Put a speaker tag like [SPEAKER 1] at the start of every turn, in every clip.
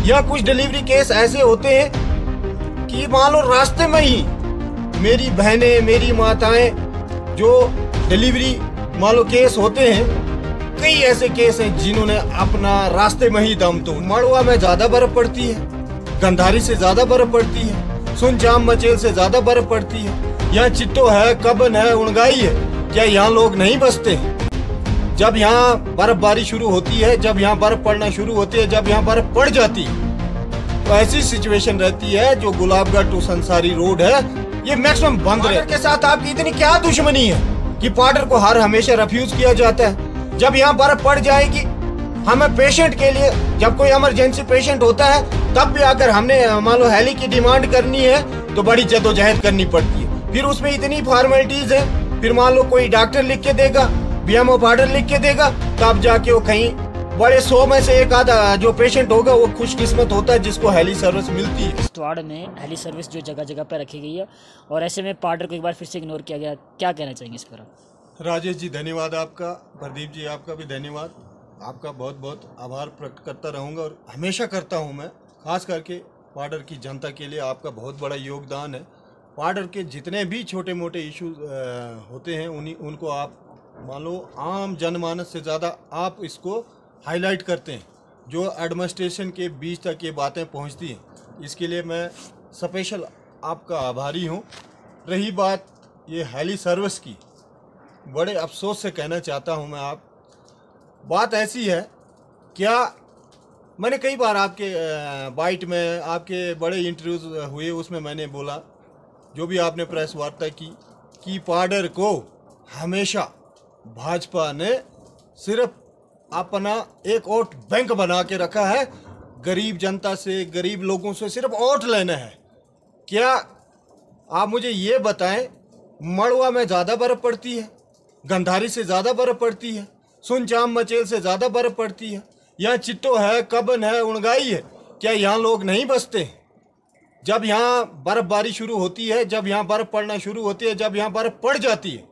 [SPEAKER 1] या कुछ delivery case ऐसे होते हैं कि मान लो रास्ते में ही मेरी बहनें, मेरी माताएं जो डिलीवरी मान लो केस होते हैं, कई ऐसे केस हैं जिन्होंने अपना रास्ते में ही दम तोड़। मड़वा में ज्यादा बर्फ पड़ती है, गंधारी से ज्यादा बर्फ पड़ती है, सुनचाम मचेल से ज्यादा बर्फ पड़ती है। यहाँ चिट्टो है, कबन है, उणगाई है, क्या यहाँ लोग नहीं बसते? जब यहाँ बर्फबारी शुरू होती है, जब यहाँ बर्फ पड़ना शुरू होती है, जब यहाँ बर्फ पड़ जाती है, तो ऐसी सिचुएशन रहती है जो गुलाबगढ़ टू संसारी रोड है ये मैक्सिमम बंद रहता है। के साथ आपकी इतनी क्या दुश्मनी है कि पार्डर को हर हमेशा रिफ्यूज किया जाता है? जब यहाँ बर्फ पड़ जाएगी, हमें पेशेंट के लिए, जब कोई इमरजेंसी पेशेंट होता है, तब भी अगर हमने मान लो हेली की डिमांड करनी है तो बड़ी जद्दोजहद करनी पड़ती है। फिर उसमें इतनी फॉर्मेलिटीज है, फिर मान लो कोई डॉक्टर लिख के देगा, बीएमओ पार्डर लिख के देगा, तब जाके वो कहीं बड़े 100 में से एक आधा जो पेशेंट होगा वो खुशकिस्मत होता है जिसको हेली सर्विस मिलती है।
[SPEAKER 2] किश्तवाड़ में हेली सर्विस जो जगह जगह पर रखी गई है और ऐसे में पार्डर को एक बार फिर से इग्नोर किया गया, क्या कहना चाहेंगे इस पर?
[SPEAKER 1] राजेश जी धन्यवाद आपका, प्रदीप जी आपका भी धन्यवाद, आपका बहुत बहुत आभार प्रकट करता रहूँगा और हमेशा करता हूँ मैं। खास करके पार्डर की जनता के लिए आपका बहुत बड़ा योगदान है। पार्डर के जितने भी छोटे मोटे इश्यूज होते हैं उनको आप मान लो आम जनमानस से ज़्यादा आप इसको हाईलाइट करते हैं, जो एडमिनिस्ट्रेशन के बीच तक ये बातें पहुंचती हैं। इसके लिए मैं स्पेशल आपका आभारी हूं। रही बात ये हेली सर्विस की, बड़े अफसोस से कहना चाहता हूं मैं, बात ऐसी है, क्या मैंने कई बार आपके बाइट में, आपके बड़े इंटरव्यूज़ हुए, उसमें मैंने बोला, जो भी आपने प्रेस वार्ता की, कि पार्डर को हमेशा भाजपा ने सिर्फ अपना एक वोट बैंक बना के रखा है, गरीब जनता से, गरीब लोगों से सिर्फ वोट लेना है। क्या आप मुझे ये बताएं, मड़वा में ज़्यादा बर्फ पड़ती है, गंधारी से ज़्यादा बर्फ पड़ती है, सुनचाम मचेल से ज़्यादा बर्फ पड़ती है, यहाँ चिट्टो है, कबन है, उणगाई है, क्या यहाँ लोग नहीं बसते? जब यहाँ बर्फबारी शुरू होती है, जब यहाँ बर्फ पड़ना शुरू होती है, जब यहाँ बर्फ पड़ जाती है,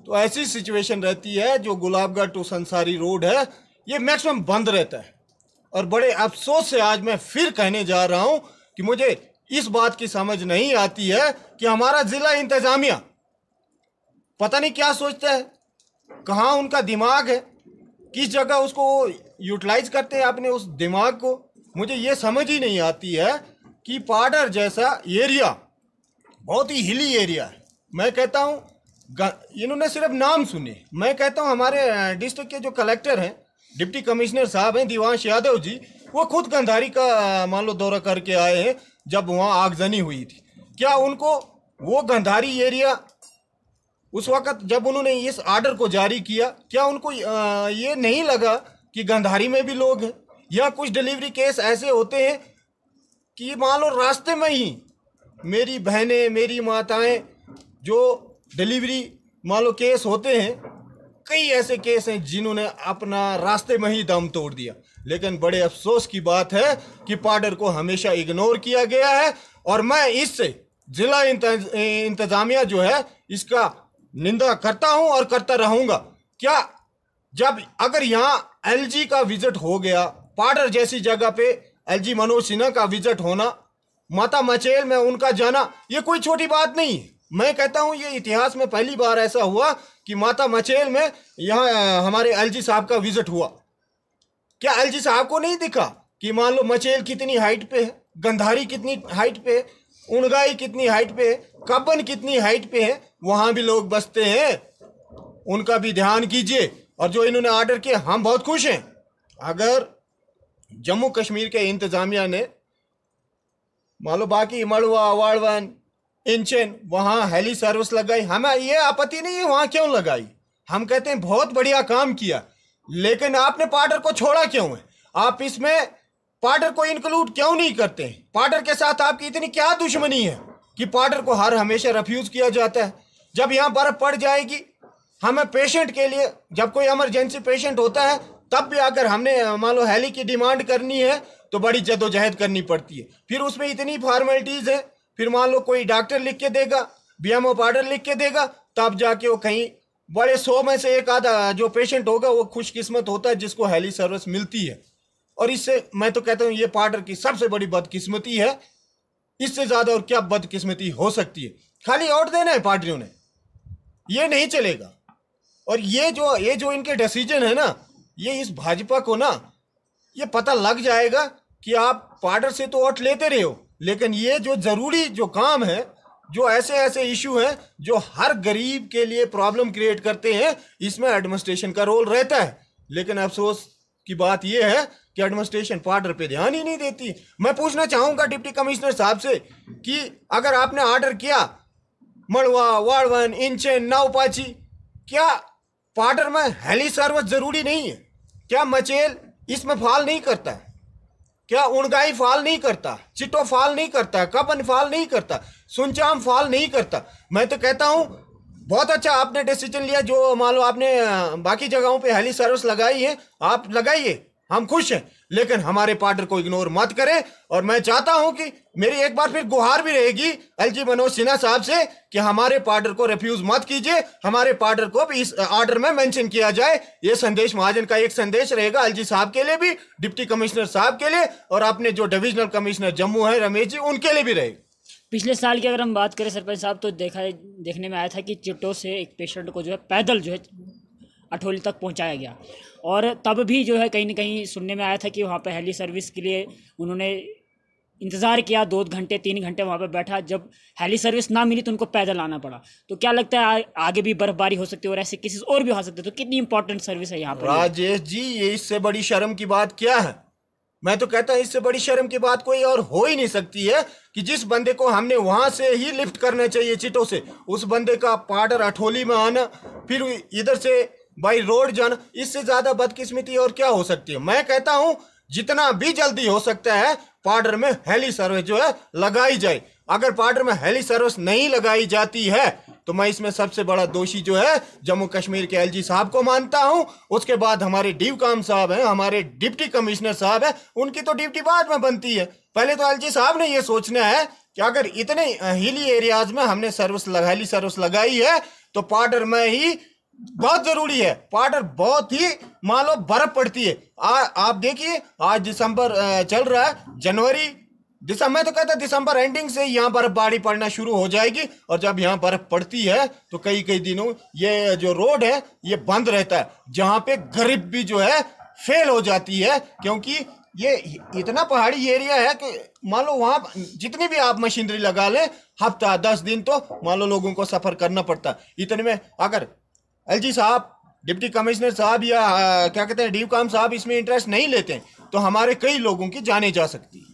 [SPEAKER 1] तो ऐसी सिचुएशन रहती है जो गुलाबगढ़ टू संसारी रोड है ये मैक्सिमम बंद रहता है। और बड़े अफसोस से आज मैं फिर कहने जा रहा हूं कि मुझे इस बात की समझ नहीं आती है कि हमारा जिला इंतजामिया पता नहीं क्या सोचता है, कहाँ उनका दिमाग है, किस जगह उसको यूटिलाइज करते हैं अपने उस दिमाग को। मुझे ये समझ ही नहीं आती है कि पार्डर जैसा एरिया बहुत ही हिली एरिया है। मैं कहता हूँ इन्होंने सिर्फ नाम सुने। मैं कहता हूँ हमारे डिस्ट्रिक्ट के जो कलेक्टर हैं, डिप्टी कमिश्नर साहब हैं दिवांश यादव जी, वो खुद गंधारी का मान लो दौरा करके आए हैं जब वहाँ आगजनी हुई थी। क्या उनको वो गंधारी एरिया उस वक़्त जब उन्होंने इस आर्डर को जारी किया, क्या उनको ये नहीं लगा कि गंधारी में भी लोग हैं? या कुछ डिलीवरी केस ऐसे होते हैं कि मान लो रास्ते में ही मेरी बहनें, मेरी माताएं जो डिलीवरी मान लो केस होते हैं, कई ऐसे केस हैं जिन्होंने अपना रास्ते में ही दम तोड़ दिया। लेकिन बड़े अफसोस की बात है कि पार्डर को हमेशा इग्नोर किया गया है और मैं इससे जिला इंतजामिया जो है इसका निंदा करता हूं और करता रहूंगा। क्या जब अगर यहाँ एलजी का विजिट हो गया, पार्डर जैसी जगह पे एलजी मनोज सिन्हा का विजिट होना, माता मचेल में उनका जाना, ये कोई छोटी बात नहीं है। मैं कहता हूँ ये इतिहास में पहली बार ऐसा हुआ कि माता मचेल में यहाँ हमारे एलजी साहब का विजिट हुआ। क्या एलजी साहब को नहीं दिखा कि मान लो मचेल कितनी हाइट पे है, गंधारी कितनी हाइट पे है, उणगाई कितनी हाइट पे है, कब्बन कितनी हाइट पे है, वहाँ भी लोग बसते हैं, उनका भी ध्यान कीजिए। और जो इन्होंने ऑर्डर किया, हम बहुत खुश हैं। अगर जम्मू कश्मीर के इंतजामिया ने मान लो बाकी मड़वा, वाड़वन, इंचन वहाँ हेली सर्विस लगाई, हमें ये आपत्ति नहीं है वहाँ क्यों लगाई, हम कहते हैं बहुत बढ़िया काम किया। लेकिन आपने पार्डर को छोड़ा क्यों है? आप इसमें पार्डर को इंक्लूड क्यों नहीं करते हैं? पार्डर के साथ आपकी इतनी क्या दुश्मनी है कि पार्डर को हर हमेशा रिफ्यूज किया जाता है? जब यहाँ बर्फ पड़ जाएगी, हमें पेशेंट के लिए, जब कोई इमरजेंसी पेशेंट होता है, तब भी अगर हमने मान लो हेली की डिमांड करनी है तो बड़ी जद्दोजहद करनी पड़ती है। फिर उसमें इतनी फॉर्मेलिटीज है, फिर मान लो कोई डॉक्टर लिख के देगा, बीएमओ पार्डर लिख के देगा, तब जाके वो कहीं बड़े 100 में से एक आधा जो पेशेंट होगा वो खुशकिस्मत होता है जिसको हेली सर्विस मिलती है। और इससे मैं तो कहता हूँ ये पार्डर की सबसे बड़ी बदकिस्मती है। इससे ज्यादा और क्या बदकिस्मती हो सकती है। खाली वोट देना है पार्टियों ने, ये नहीं चलेगा। और ये जो इनके डिसीजन है ना, ये इस भाजपा को ना ये पता लग जाएगा कि आप पार्डर से तो वोट लेते रहे हो, लेकिन ये जो जरूरी जो काम है, जो ऐसे ऐसे इशू हैं जो हर गरीब के लिए प्रॉब्लम क्रिएट करते हैं, इसमें एडमिनिस्ट्रेशन का रोल रहता है। लेकिन अफसोस की बात यह है कि एडमिनिस्ट्रेशन पार्डर पे ध्यान ही नहीं देती। मैं पूछना चाहूंगा डिप्टी कमिश्नर साहब से कि अगर आपने ऑर्डर किया मड़वा, वाड़वन, इंचन, नावपाची, क्या पार्डर में हेली सर्विस जरूरी नहीं है? क्या मचेल इसमें फाल नहीं करता है? क्या उणगाई फाल नहीं करता? चिटो फाल नहीं करता? कपन फाल नहीं करता? सुनचाम फाल नहीं करता? मैं तो कहता हूं बहुत अच्छा आपने डिसीजन लिया। जो मान लो आपने बाकी जगहों पे हेली सर्विस लगाई है, आप लगाइए, हम खुश हैं, लेकिन हमारे पार्डर को इग्नोर मत करें। और मैं चाहता हूं कि मेरी एक बार फिर गुहार भी रहेगी एलजी मनोज सिन्हा साहब से कि हमारे पार्डर को रिफ्यूज मत कीजिए, हमारे पार्डर को भी इस ऑर्डर में मेंशन किया जाए। ये संदेश महाजन का एक संदेश रहेगा एलजी साहब के लिए भी, डिप्टी कमिश्नर साहब के लिए, और अपने जो डिविजनल कमिश्नर जम्मू है रमेश जी, उनके लिए भी रहेगा।
[SPEAKER 2] पिछले साल की अगर हम बात करें सरपंच साहब, तो देखने में आया था कि चिट्टो से एक पेशेंट को जो है पैदल जो है अठोली तक पहुंचाया गया, और तब भी जो है कहीं ना कहीं सुनने में आया था कि वहाँ पे हेली सर्विस के लिए उन्होंने इंतज़ार किया, 2 घंटे 3 घंटे वहाँ पे बैठा। जब हेली सर्विस ना मिली तो उनको पैदल आना पड़ा। तो क्या लगता है आगे भी बर्फबारी हो सकती है और ऐसे केसेस और भी हो सकते हैं? तो कितनी इंपॉर्टेंट सर्विस है यहाँ पर?
[SPEAKER 1] राजेश जी, ये इससे बड़ी शर्म की बात क्या है? मैं तो कहता हूं इससे बड़ी शर्म की बात कोई और हो ही नहीं सकती है कि जिस बंदे को हमने वहां से ही लिफ्ट करना चाहिए चिटो से, उस बंदे का पार्डर अठोली में आना, फिर इधर से बाई रोड जाना, इससे ज्यादा बदकिस्मती और क्या हो सकती है? मैं कहता हूं जितना भी जल्दी हो सकता है पार्डर में हेली सर्विस जो है लगाई जाए। अगर पार्डर में हेली सर्विस नहीं लगाई जाती है तो मैं इसमें सबसे बड़ा दोषी जो है जम्मू कश्मीर के एलजी साहब को मानता हूं। उसके बाद हमारे डीवकाम साहब हैं, हमारे डिप्टी कमिश्नर साहब हैं, उनकी तो ड्यूटी बाद में बनती है। पहले तो एलजी साहब ने ये सोचना है कि अगर इतने हिली एरियाज में हमने हेली सर्विस लगाई है तो पार्डर में ही बहुत जरूरी है। पार्डर बहुत ही मान लो बर्फ पड़ती है। आप देखिए आज दिसंबर चल रहा है, जनवरी दिसंबर, तो कहता दिसंबर एंडिंग से यहाँ बर्फबारी पड़ना शुरू हो जाएगी। और जब यहाँ बर्फ पड़ती है तो कई कई दिनों ये जो रोड है ये बंद रहता है, जहाँ पे गरीब भी जो है फेल हो जाती है, क्योंकि ये इतना पहाड़ी एरिया है कि मान लो वहाँ जितनी भी आप मशीनरी लगा लें, हफ्ता 10 दिन तो मान लो लोगों को सफर करना पड़ता। इतने में अगर एलजी साहब, डिप्टी कमिश्नर साहब या क्या कहते हैं डीवकाम साहब इसमें इंटरेस्ट नहीं लेते हैं तो हमारे कई लोगों की जाने जा सकती है।